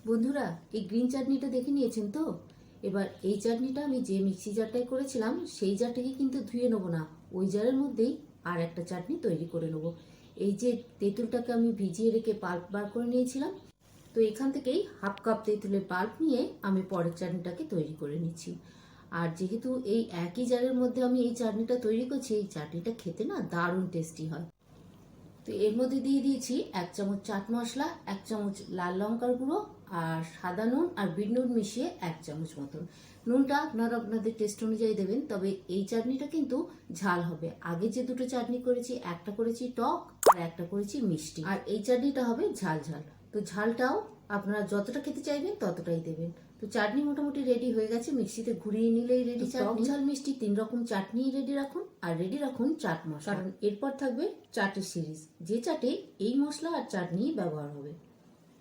বন্ধুরা, এই গ্রিন চাটনিটা দেখে নিয়েছেন তো? এবার এই চাটনিটা আমি যে মিক্সি জারটায় করেছিলাম সেই জারটাকে কিন্তু ধুয়ে নেবো না, ওই জারের মধ্যেই আর একটা চাটনি তৈরি করে নেবো। এই যে তেঁতুলটাকে আমি ভিজিয়ে রেখে পাল্প বার করে নিয়েছিলাম, তো এখান থেকেই হাফ কাপ তেঁতুলের পাল্প নিয়ে আমি পরের চাটনিটাকে তৈরি করে নিচ্ছি। আর যেহেতু এই একই জারের মধ্যে আমি এই চাটনিটা তৈরি করছি, এই চাটনিটা খেতে না দারুণ টেস্টি হয়। তো এর মধ্যে দিয়ে দিয়েছি 1 চামচ চাট মশলা, 1 চামচ লাল লঙ্কার গুঁড়ো, আর সাদা নুন আর বিট নুন মিশিয়ে 1 চামচ মতন। নুনটা আপনারা আপনাদের টেস্ট অনুযায়ী দেবেন, তবে এই চাটনিটা কিন্তু ঝাল হবে। আগে যে দুটো চাটনি করেছি, একটা করেছি টক আর একটা করেছি মিষ্টি, আর এই চাটনিটা হবে ঝাল ঝাল। তো ঝালটাও আপনারা যতটা খেতে চাইবেন ততটাই দেবেন। তো চাটনি মোটামুটি রেডি হয়ে গেছে, মিক্সিতে ঘুরিয়ে নিলেই রেডি। টক ঝাল মিষ্টি 3 রকম চাটনি রেডি রাখুন, আর রেডি রাখুন চাট মশলা, কারণ এরপর থাকবে চাটের সিরিজ, যে চাটে এই মশলা আর চাটনি ব্যবহার হবে।